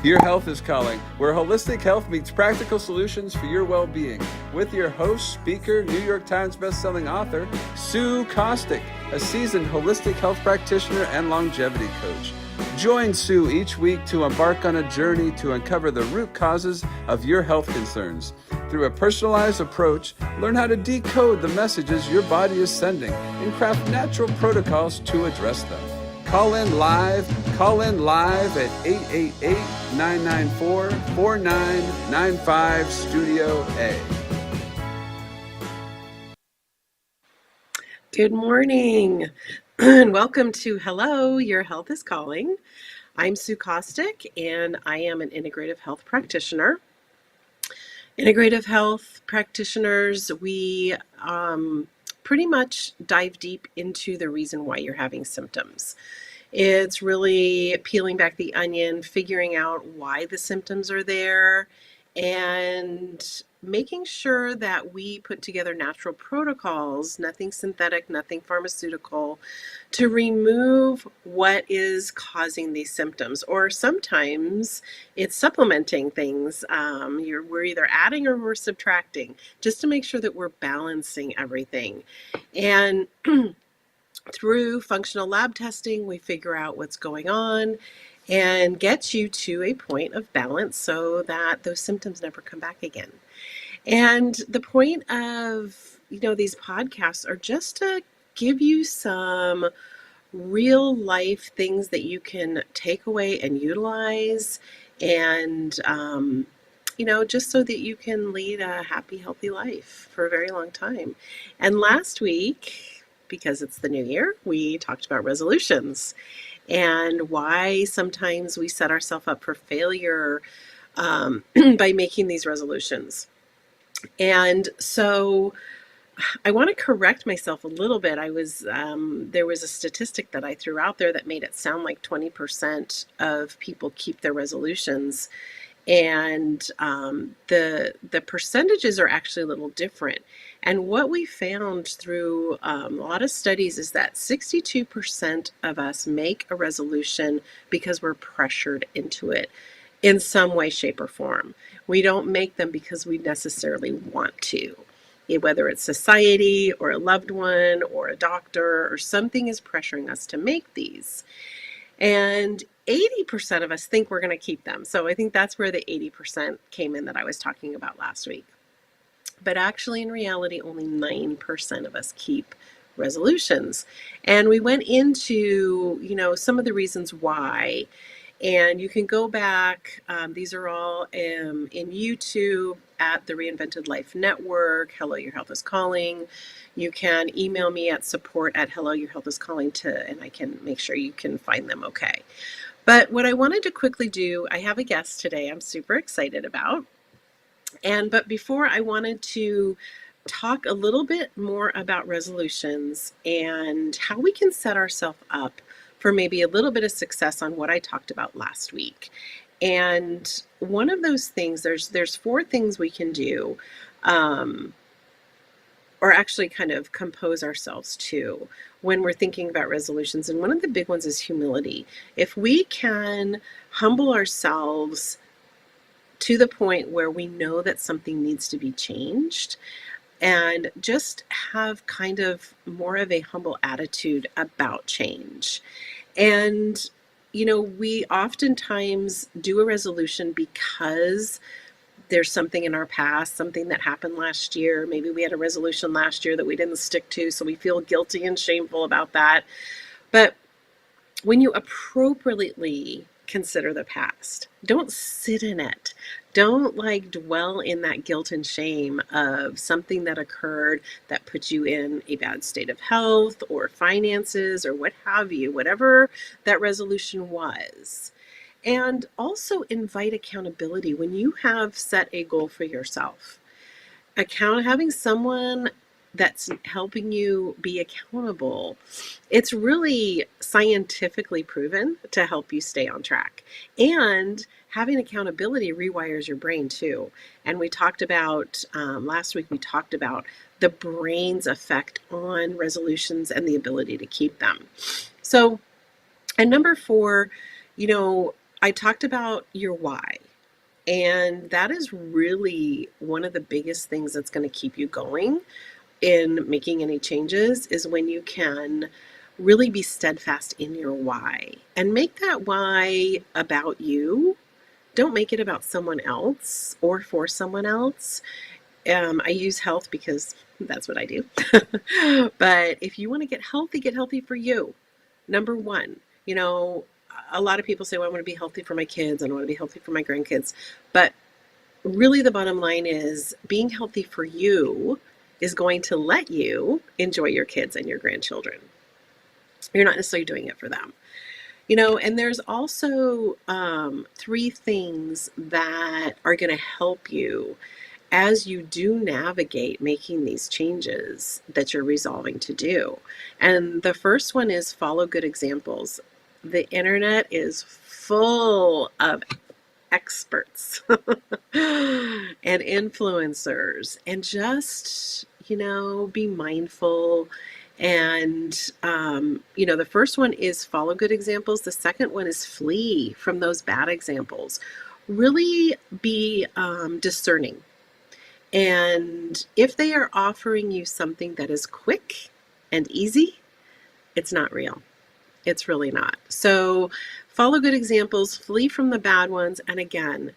Your Health is Calling, where holistic health meets practical solutions for your well-being. With your host, speaker, New York Times bestselling author, Sue Kostyk, a seasoned holistic health practitioner and longevity coach. Join Sue each week to embark on a journey to uncover the root causes of your health concerns. Through a personalized approach, learn how to decode the messages your body is sending and craft natural protocols to address them. Call in live at 888-994-4995 Studio A. Good morning and welcome to Hello, Your Health is Calling. I'm Sue Kostyk and I am an integrative health practitioner. Integrative health practitioners, we pretty much dive deep into the reason why you're having symptoms. It's really peeling back the onion, figuring out why the symptoms are there, and making sure that we put together natural protocols, nothing synthetic, nothing pharmaceutical, to remove what is causing these symptoms. Or sometimes it's supplementing things. We're either adding or we're subtracting, just to make sure that we're balancing everything. And through functional lab testing, we figure out what's going on and get you to a point of balance so that those symptoms never come back again. And the point of, these podcasts are just to give you some real life things that you can take away and utilize and, just so that you can lead a happy, healthy life for a very long time. And last week, because it's the new year, we talked about resolutions and why sometimes we set ourselves up for failure by making these resolutions. And so I want to correct myself a little bit. There was a statistic that I threw out there that made it sound like 20% of people keep their resolutions. And the percentages are actually a little different. And what we found through a lot of studies is that 62% of us make a resolution because we're pressured into it in some way, shape, or form. We don't make them because we necessarily want to. Whether it's society or a loved one or a doctor or something is pressuring us to make these. And 80% of us think we're going to keep them. So I think that's where the 80% came in that I was talking about last week. But actually, in reality, only 9% of us keep resolutions. And we went into, some of the reasons why. And you can go back. These are all in YouTube at the Reinvented Life Network. Hello, Your Health is Calling. You can email me at support@helloyourhealthiscalling and I can make sure you can find them okay. But what I wanted to quickly do, I have a guest today I'm super excited about. But before, I wanted to talk a little bit more about resolutions and how we can set ourselves up for maybe a little bit of success on what I talked about last week. And one of those things, there's 4 things we can do, or actually kind of compose ourselves to when we're thinking about resolutions. And one of the big ones is humility. If we can humble ourselves to the point where we know that something needs to be changed, and just have kind of more of a humble attitude about change. And, we oftentimes do a resolution because there's something in our past, something that happened last year. Maybe we had a resolution last year that we didn't stick to, so we feel guilty and shameful about that. But when you appropriately consider the past, don't sit in it. Don't dwell in that guilt and shame of something that occurred that put you in a bad state of health or finances or what have you, whatever that resolution was. And also invite accountability when you have set a goal for yourself. Having someone that's helping you be accountable, it's really scientifically proven to help you stay on track. And having accountability rewires your brain too. And we talked about, last week, we talked about the brain's effect on resolutions and the ability to keep them. So, and number 4, I talked about your why. And that is really one of the biggest things that's going to keep you going in making any changes is when you can really be steadfast in your why and make that why about you. Don't make it about someone else or for someone else. I use health because that's what I do. But if you want to get healthy for you. Number one, a lot of people say, well, I want to be healthy for my kids and I want to be healthy for my grandkids. But really, the bottom line is being healthy for you is going to let you enjoy your kids and your grandchildren. You're not necessarily doing it for them. And there's also three things that are going to help you as you do navigate making these changes that you're resolving to do. And the first one is follow good examples. The internet is full of experts and influencers, and just, be mindful. And, the first one is follow good examples. The second one is flee from those bad examples. Really be discerning. And if they are offering you something that is quick and easy, it's not real. It's really not. So follow good examples, flee from the bad ones, and again,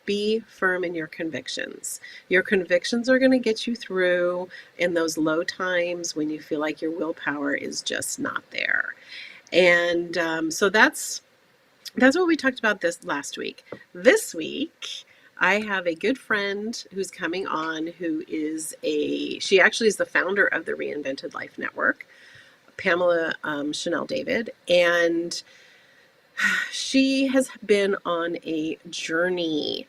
be firm in your convictions. Your convictions are going to get you through in those low times when you feel like your willpower is just not there. And so that's what we talked about this last week. This week, I have a good friend who's coming on she actually is the founder of the Reinvented Life Network, Pamela Chanel David, and she has been on a journey.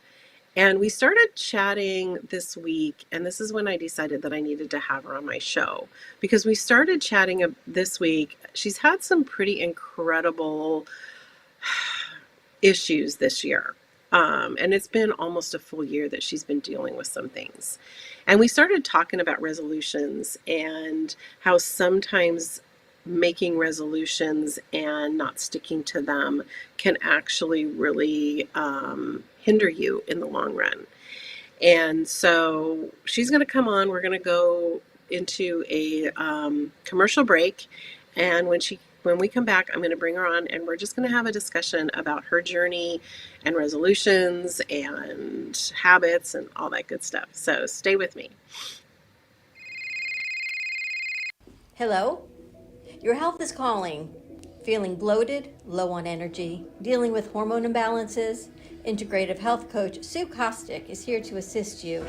And we started chatting this week, and this is when I decided that I needed to have her on my show, because we started chatting this week. She's had some pretty incredible issues this year. And it's been almost a full year that she's been dealing with some things. And we started talking about resolutions and how sometimes making resolutions and not sticking to them can actually really hinder you in the long run. And so she's going to come on. We're going to go into a commercial break. And when we come back, I'm going to bring her on, and we're just going to have a discussion about her journey and resolutions and habits and all that good stuff. So stay with me. Hello? Your health is calling. Feeling bloated, low on energy, dealing with hormone imbalances? Integrative health coach Sue Kostyk is here to assist you.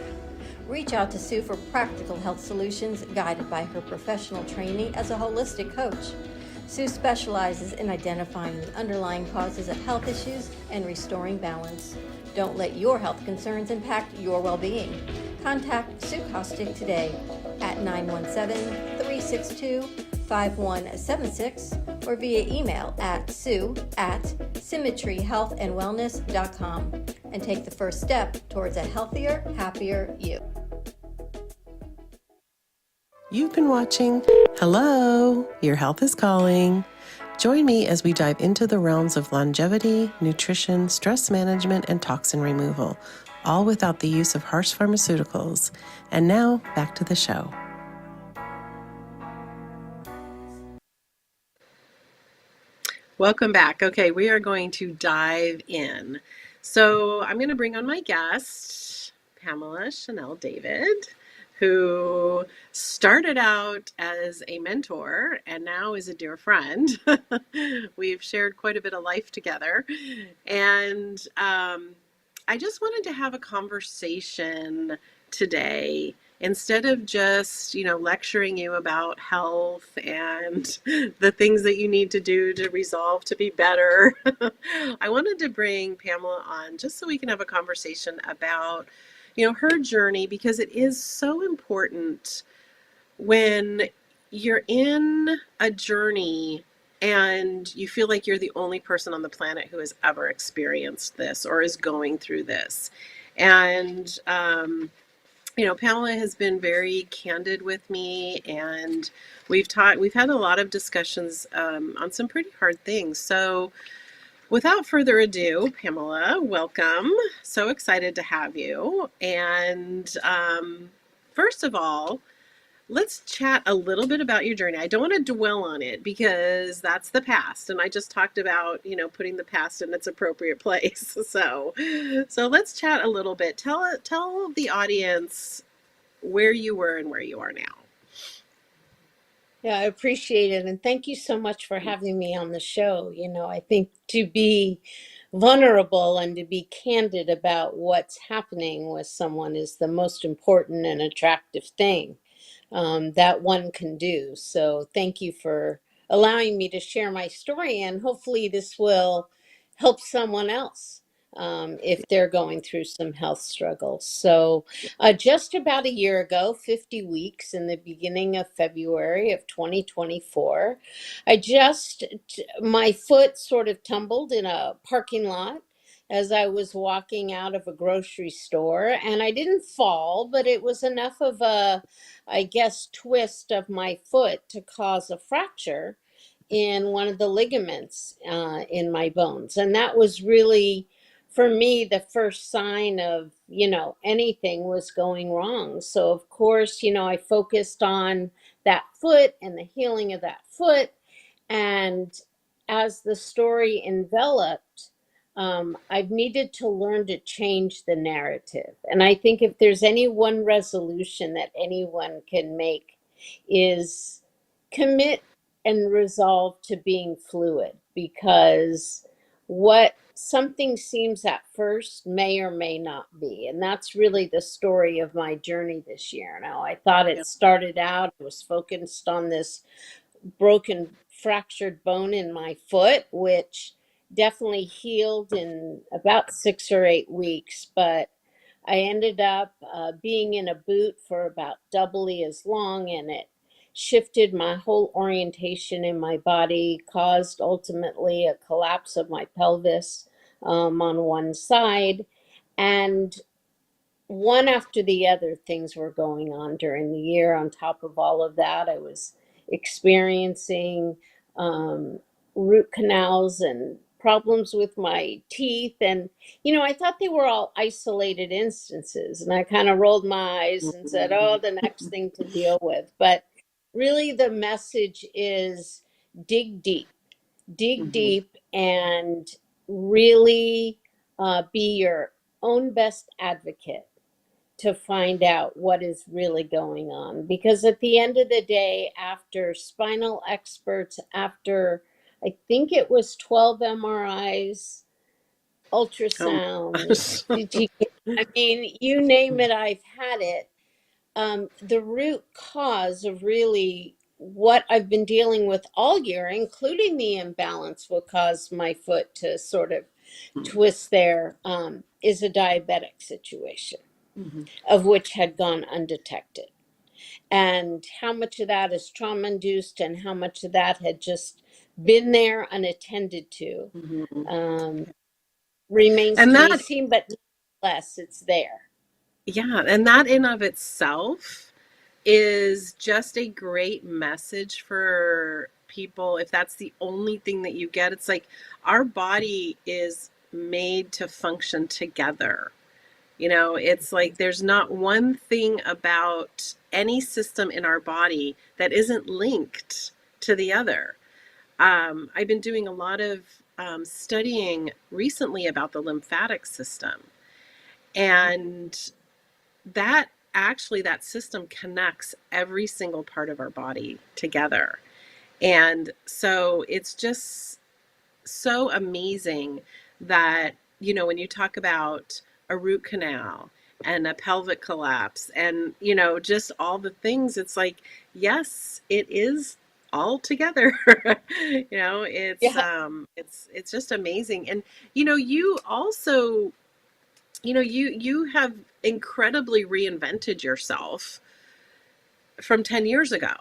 Reach out to Sue for practical health solutions guided by her professional training as a holistic coach. Sue specializes in identifying the underlying causes of health issues and restoring balance. Don't let your health concerns impact your well-being. Contact Sue Kostyk today at 917-362-5176 or via email at sue@symmetryhealthandwellness.com and take the first step towards a healthier, happier you. You've been watching Hello, Your Health is Calling. Join me as we dive into the realms of longevity, nutrition, stress management, and toxin removal, all without the use of harsh pharmaceuticals. And now, back to the show. Welcome back. Okay, we are going to dive in. So I'm going to bring on my guest, Pamela Chanel David, who started out as a mentor and now is a dear friend. We've shared quite a bit of life together. And I just wanted to have a conversation today instead of just, lecturing you about health and the things that you need to do to resolve to be better. I wanted to bring Pamela on just so we can have a conversation about, her journey, because it is so important when you're in a journey and you feel like you're the only person on the planet who has ever experienced this or is going through this. And, Pamela has been very candid with me, and we've had a lot of discussions on some pretty hard things. So Without further ado, Pamela, welcome. So excited to have you. And first of all, let's chat a little bit about your journey. I don't want to dwell on it because that's the past, and I just talked about, putting the past in its appropriate place. So let's chat a little bit. Tell the audience where you were and where you are now. Yeah, I appreciate it. And thank you so much for having me on the show. I think to be vulnerable and to be candid about what's happening with someone is the most important and attractive thing that one can do. So thank you for allowing me to share my story. And hopefully, this will help someone else if they're going through some health struggles. So, just about a year ago, 50 weeks in the beginning of February of 2024, my foot sort of tumbled in a parking lot as I was walking out of a grocery store. And I didn't fall, but it was enough of a, I guess, twist of my foot to cause a fracture in one of the ligaments in my bones. And that was really, for me, the first sign of, anything was going wrong. So, of course, I focused on that foot and the healing of that foot. And as the story enveloped, I've needed to learn to change the narrative. And I think if there's any one resolution that anyone can make is commit and resolve to being fluid, because what something seems at first may or may not be. And that's really the story of my journey this year. Now, I thought Yeah. it started out, I was focused on this broken fractured bone in my foot, which definitely healed in about 6 or 8 weeks. But I ended up being in a boot for about doubly as long, and it shifted my whole orientation in my body, caused ultimately a collapse of my pelvis on one side. And one after the other, things were going on during the year. On top of all of that, I was experiencing um, root canals and problems with my teeth. And, I thought they were all isolated instances. And I kind of rolled my eyes and said, oh, the next thing to deal with. But really, the message is dig deep, dig Mhm. deep, and really be your own best advocate to find out what is really going on. Because at the end of the day, after spinal experts, after I think it was 12 MRIs, Oh ultrasounds, gosh. CT, I mean, you name it, I've had it. The root cause of really what I've been dealing with all year, including the imbalance, what caused my foot to sort of twist there, is a diabetic situation, Mhm. of which had gone undetected. And how much of that is trauma induced and how much of that had just been there unattended to Mhm. um, remains And to be that, seen, but nonetheless, it's there. yeah, and that in of itself is just a great message for people. If that's the only thing that you get, it's like our body is made to function together. It's like there's not one thing about any system in our body that isn't linked to the other. I've been doing a lot of studying recently about the lymphatic system, and that actually that system connects every single part of our body together. And so it's just so amazing that, when you talk about a root canal and a pelvic collapse and, just all the things, it's like, yes, it is all together. It's Yeah. it's just amazing. And you also, you have incredibly reinvented yourself from 10 years ago.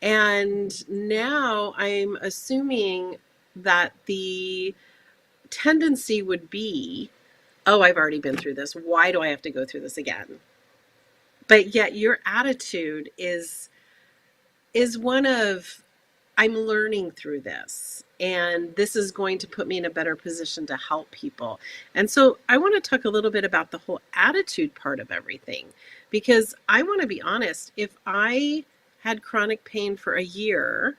And now I'm assuming that the tendency would be, oh, I've already been through this. Why do I have to go through this again? But yet your attitude is one of I'm learning through this, and this is going to put me in a better position to help people. And so I want to talk a little bit about the whole attitude part of everything, because I want to be honest. If I had chronic pain for a year,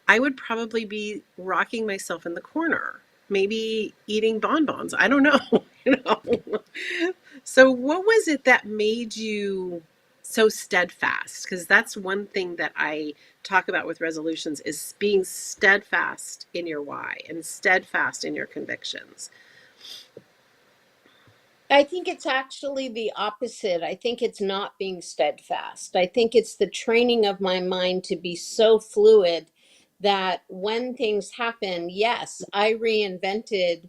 I would probably be rocking myself in the corner, maybe eating bonbons. I don't know, you know. So what was it that made you so steadfast? Because that's one thing that I talk about with resolutions is being steadfast in your why and steadfast in your convictions. I think it's actually the opposite. I think it's not being steadfast. I think it's the training of my mind to be so fluid that when things happen, yes, I reinvented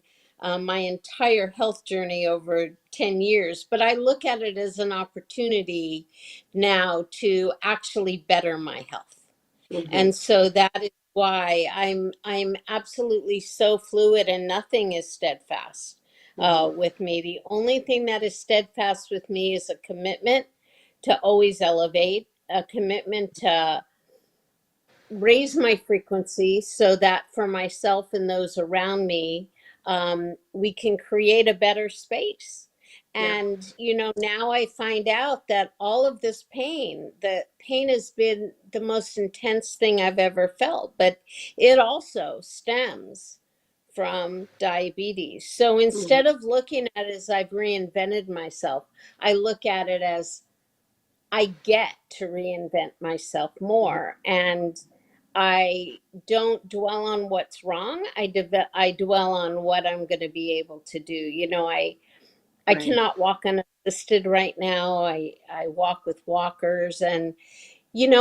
my entire health journey over 10 years, but I look at it as an opportunity now to actually better my health. Mm-hmm, And so that is why I'm absolutely so fluid, and nothing is steadfast mm-hmm, with me. The only thing that is steadfast with me is a commitment to always elevate, a commitment to raise my frequency so that for myself and those around me, we can create a better space. yeah, And, now I find out that all of this pain, the pain has been the most intense thing I've ever felt, but it also stems from diabetes. So mm-hmm, instead of looking at it as I've reinvented myself, I look at it as I get to reinvent myself mm-hmm, more, and I don't dwell on what's wrong. I dwell on what I'm going to be able to do. I right. cannot walk unassisted right now. I walk with walkers, and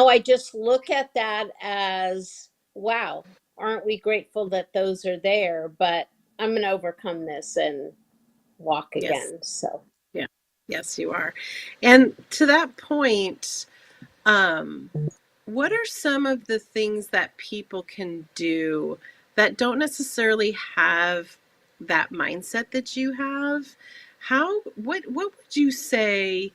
I just look at that as, wow, aren't we grateful that those are there? But I'm going to overcome this and walk Yes, again. So. yeah, yes, you are. And to that point, um, what are some of the things that people can do that don't necessarily have that mindset that you have? What would you say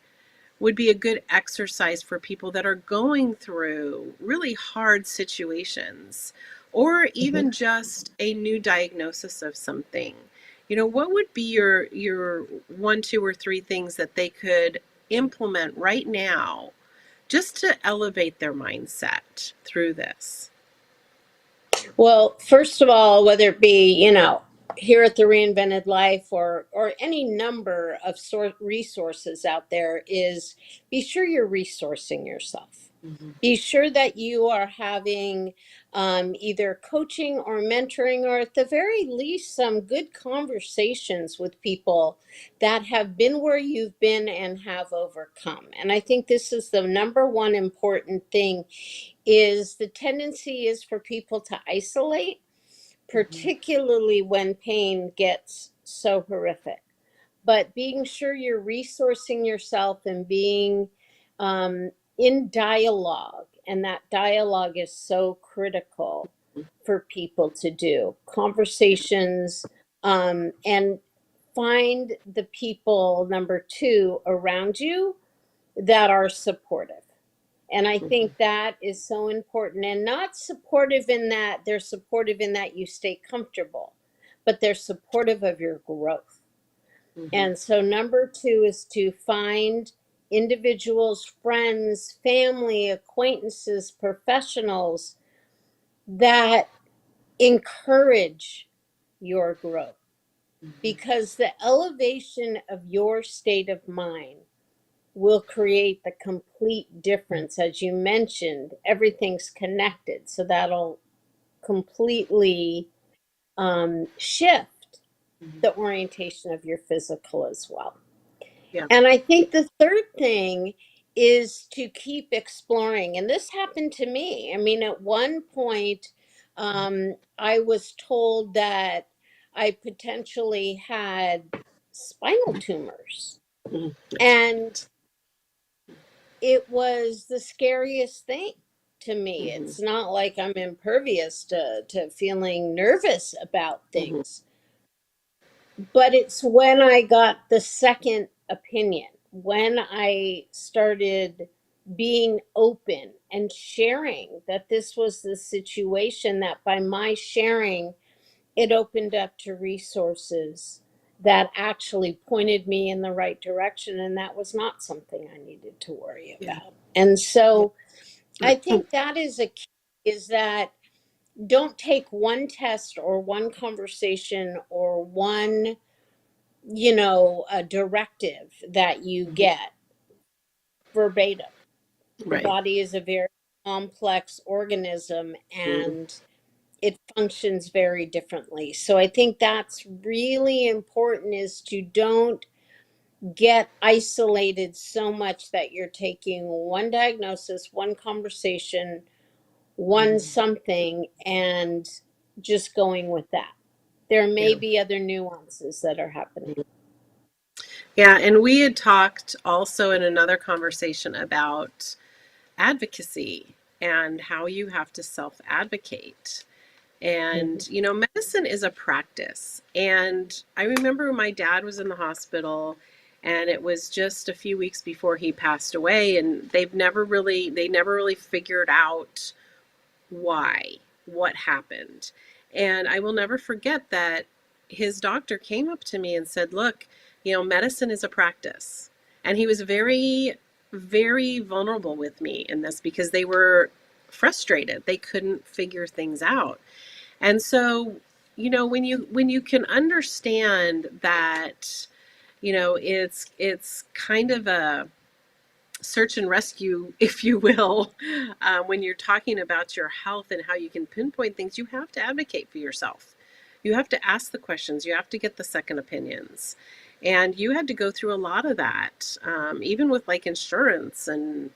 would be a good exercise for people that are going through really hard situations or even just a new diagnosis of something? You know, what would be your one, two, or three things that they could implement right now just to elevate their mindset through this? Well, first of all, whether it be, here at the Reinvented Life or any number of resources out there, is be sure you're resourcing yourself. Mm-hmm, Be sure that you are having either coaching or mentoring, or at the very least, some good conversations with people that have been where you've been and have overcome. And I think this is the number one important thing, is the tendency is for people to isolate, mm-hmm, particularly when pain gets so horrific. But being sure you're resourcing yourself and being in dialogue, and that dialogue is so critical for people to do conversations, and find the people, number two, around you that are supportive. And I mm-hmm, think that is so important, and not supportive in that they're supportive in that you stay comfortable, but they're supportive of your growth. mm-hmm, And so, number two is to find individuals, friends, family, acquaintances, professionals that encourage your growth, mm-hmm, because the elevation of your state of mind will create the complete difference. As you mentioned, everything's connected. So that'll completely shift mm-hmm. the orientation of your physical as well. Yeah. And I think the third thing is to keep exploring. And this happened to me. I mean, at one point, I was told that I potentially had spinal tumors. Mm-hmm. That's And it was the scariest thing to me. mm-hmm, It's not like I'm impervious to feeling nervous about mm-hmm, things, but it's when I got the second opinion, when I started being open and sharing that this was the situation, that by my sharing, it opened up to resources that actually pointed me in the right direction. And that was not something I needed to worry Yeah. about. And Yeah. so I think that is a key, is that don't take one test or one conversation or one, a directive that you Mhm. get verbatim. The Right. body is a very complex organism, Mhm. and it functions very differently. So I think that's really important, is to don't get isolated so much that you're taking one diagnosis, one conversation, one Mhm. something, and just going with that. There may Yeah. be other nuances that are happening. Yeah, and we had talked also in another conversation about advocacy and how you have to self advocate. And, Mhm. medicine is a practice. And I remember my dad was in the hospital and it was just a few weeks before he passed away. And they never really figured out why, what happened. And I will never forget that his doctor came up to me and said, look, medicine is a practice. And he was very, very vulnerable with me in this because they were frustrated. They couldn't figure things out. And so, when you can understand that, it's kind of a search and rescue, if you will, when you're talking about your health and how you can pinpoint things, you have to advocate for yourself. You have to ask the questions. You have to get the second opinions. And you had to go through a lot of that, even with like insurance and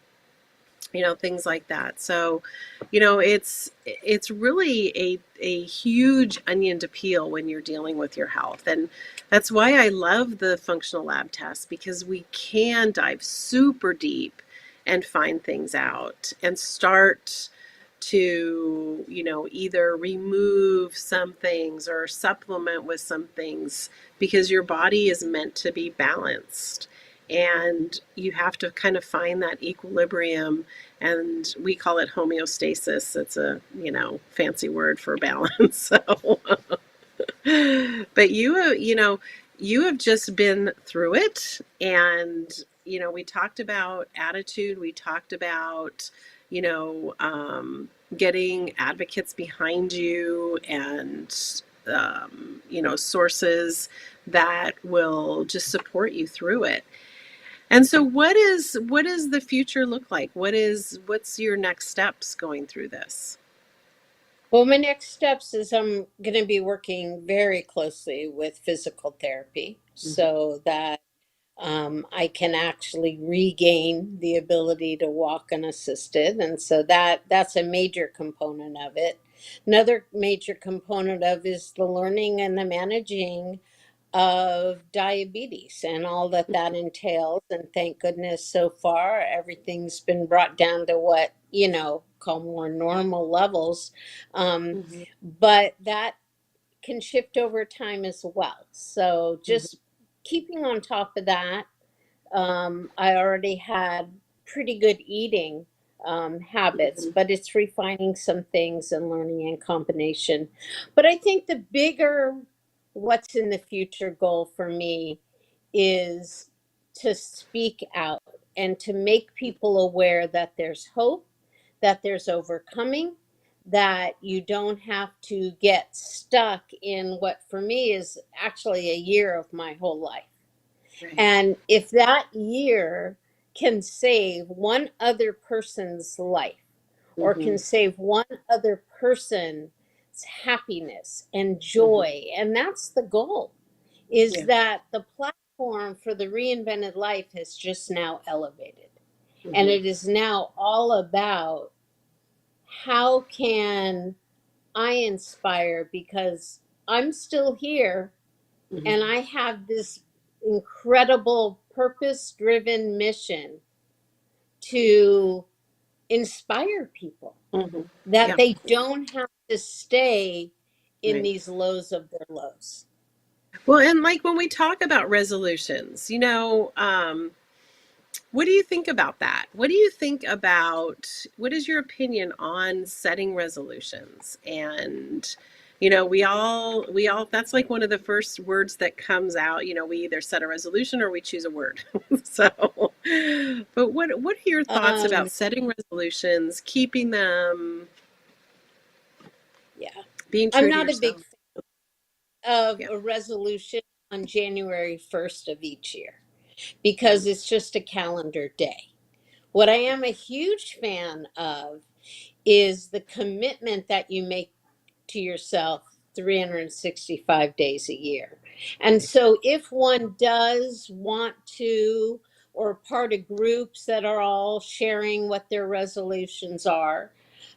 things like that. So, it's really a huge onion to peel when you're dealing with your health. And that's why I love the functional lab test, because we can dive super deep and find things out and start to, either remove some things or supplement with some things, because your body is meant to be balanced. And you have to kind of find that equilibrium, and we call it homeostasis. It's a, fancy word for balance. So, but you have just been through it. And, we talked about attitude. We talked about, you know, um, getting advocates behind you, and, sources that will just support you through it. And so what is the future look like? What's your next steps going through this? Well, my next steps is I'm going to be working very closely with physical therapy Mhm. so that I can actually regain the ability to walk unassisted, and so that's a major component of it. Another major component of is the learning and the managing of diabetes and all that that entails. And thank goodness so far everything's been brought down to what call more normal levels. Um, Mhm. but that can shift over time as well. So Mhm. just keeping on top of that. I already had pretty good eating habits, Mhm. but it's refining some things and learning in combination. But I think the bigger what's in the future goal for me is to speak out and to make people aware that there's hope, that there's overcoming, that you don't have to get stuck in what for me is actually a year of my whole life. Right. And if that year can save one other person's life, or can Mhm. save one other person's happiness and Mhm. joy, and that's the goal, is Yeah. that the platform for the reinvented life has just now elevated. And Mhm. it is now all about how can I inspire, because I'm still here Mhm. and I have this incredible purpose driven mission to inspire people, Mhm. that Yeah. they don't have to stay in Right. these lows of their lows. Well, and like when we talk about resolutions, What do you think about that? What do you think about, what is your opinion on setting resolutions? And, we all, that's like one of the first words that comes out. We either set a resolution or we choose a word. So, but what are your thoughts Um, about setting resolutions, keeping them, yeah, being I'm true to not a big yourself? fan of Yeah. a resolution on January 1st of each year because it's just a calendar day. What I am a huge fan of is the commitment that you make to yourself 365 days a year. And so if one does want to, or part of groups that are all sharing what their resolutions are,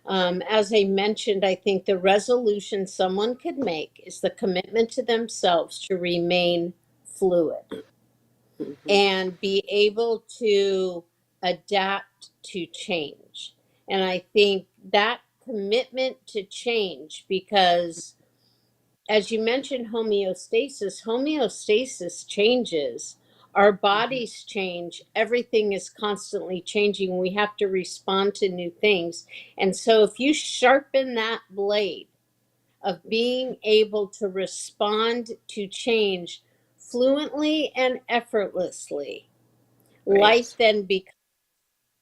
as I mentioned, I think the resolution someone could make is the commitment to themselves to remain fluid Mhm. and be able to adapt to change. And I think that commitment to change, because as you mentioned, homeostasis changes. Our Mhm. bodies change. Everything is constantly changing. We have to respond to new things. And so, if you sharpen that blade of being able to respond to change fluently and effortlessly, life Right. then becomes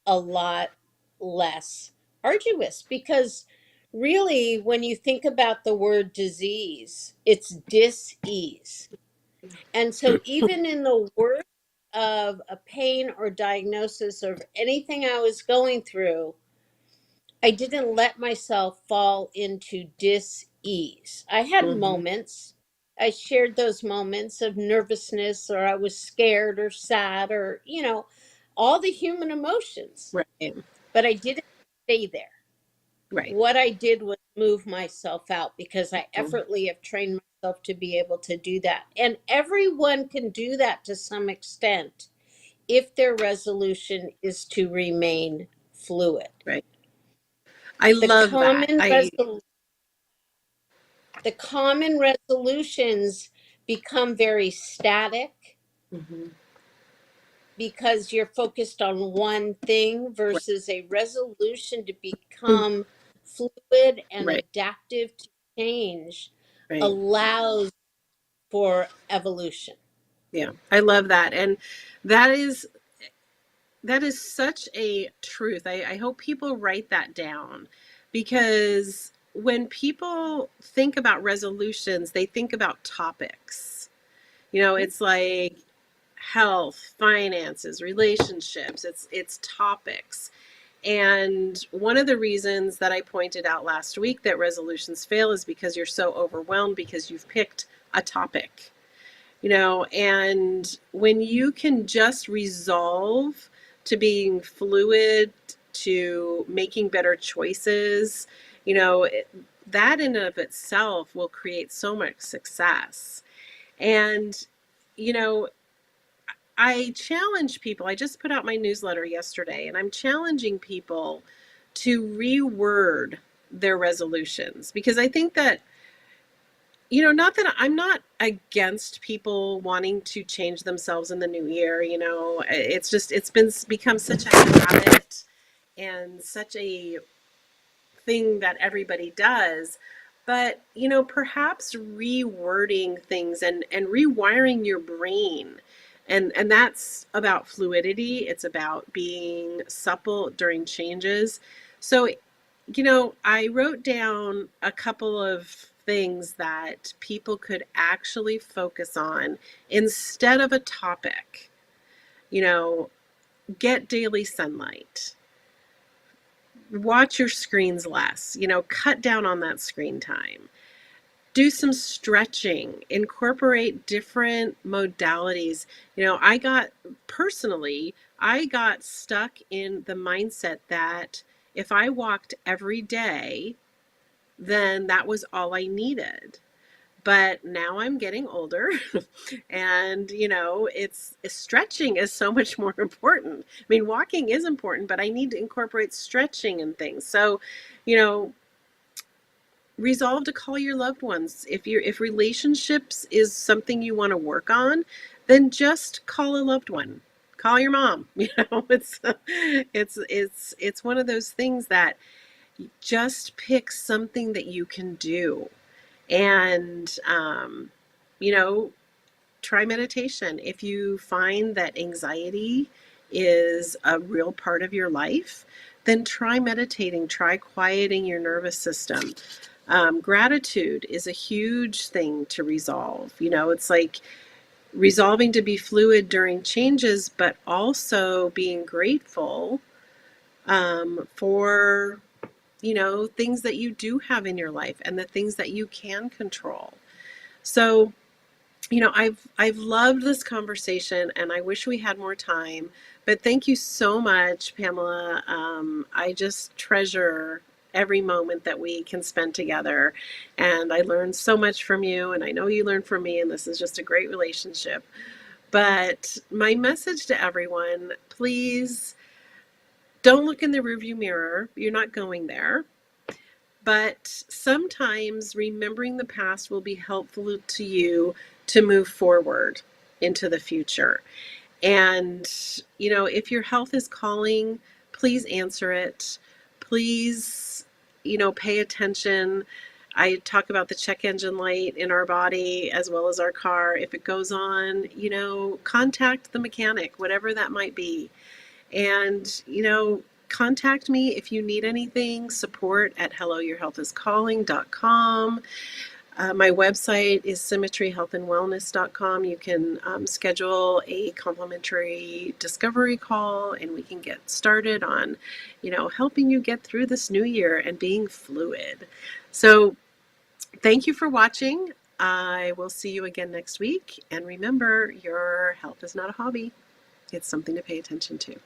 a lot less arduous, because really, when you think about the word disease, it's dis-ease. And so even in the worst of a pain or diagnosis or anything I was going through, I didn't let myself fall into dis-ease. I had Hmm. moments. I shared those moments of nervousness, or I was scared or sad, or, all the human emotions, Right. but I didn't stay there. Right. What I did was move myself out, because I Mhm. effortlessly have trained myself to be able to do that. And everyone can do that to some extent if their resolution is to remain fluid. Right. I The love that. common resolution the common resolutions become very static Mhm. because you're focused on one thing, Right. versus a resolution to become fluid and Right. adaptive to change Right. allows for evolution. Yeah. I love that. And that is that is such a truth. I hope people write that down, because when people think about resolutions, they think about topics. It's like health, finances, relationships. It's topics. And one of the reasons that I pointed out last week that resolutions fail is because you're so overwhelmed because you've picked a topic. And when you can just resolve to being fluid, to making better choices, that in and of itself will create so much success. And, you know, I challenge people. I just put out my newsletter yesterday, and I'm challenging people to reword their resolutions, because I think that, not that I'm not against people wanting to change themselves in the new year. It's just, become such a habit and such a thing that everybody does. But, perhaps rewording things and rewiring your brain. And that's about fluidity. It's about being supple during changes. So, I wrote down a couple of things that people could actually focus on instead of a topic. You know, get daily sunlight, watch your screens less, cut down on that screen time, do some stretching, incorporate different modalities. I got stuck in the mindset that if I walked every day, then that was all I needed. But now I'm getting older, and it's stretching is so much more important. I mean, walking is important, but I need to incorporate stretching and things. So, you know, resolve to call your loved ones. If relationships is something you want to work on, then just call a loved one. call your mom. It's one of those things that just pick something that you can do, and you know, try meditation. If you find that anxiety is a real part of your life, then try meditating, try quieting your nervous system. Gratitude is a huge thing to resolve. It's like resolving to be fluid during changes, but also being grateful for, things that you do have in your life and the things that you can control. So, I've loved this conversation, and I wish we had more time. But thank you so much, Pamela. I just treasure every moment that we can spend together, and I learned so much from you, and I know you learned from me, and this is just a great relationship. But my message to everyone, please don't look in the rearview mirror. You're not going there. But sometimes remembering the past will be helpful to you to move forward into the future. And, if your health is calling, please answer it. Please, pay attention. I talk about the check engine light in our body as well as our car. If it goes on, contact the mechanic, whatever that might be. And, contact me if you need anything. Support at helloyourhealthiscalling.com. My website is symmetryhealthandwellness.com. You can schedule a complimentary discovery call, and we can get started on, helping you get through this new year and being fluid. So thank you for watching. I will see you again next week. And remember, your health is not a hobby. It's something to pay attention to.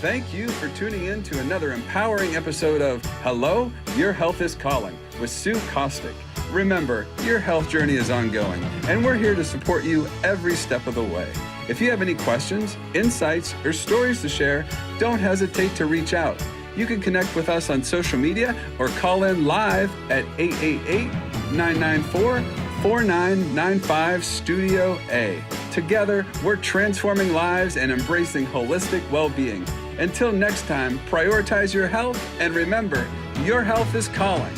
Thank you for tuning in to another empowering episode of Hello, Your Health is Calling with Sue Kostyk. Remember, your health journey is ongoing, and we're here to support you every step of the way. If you have any questions, insights, or stories to share, don't hesitate to reach out. You can connect with us on social media or call in live at 888-994-4995 Studio A. Together, we're transforming lives and embracing holistic well-being. Until next time, prioritize your health, and remember, your health is calling.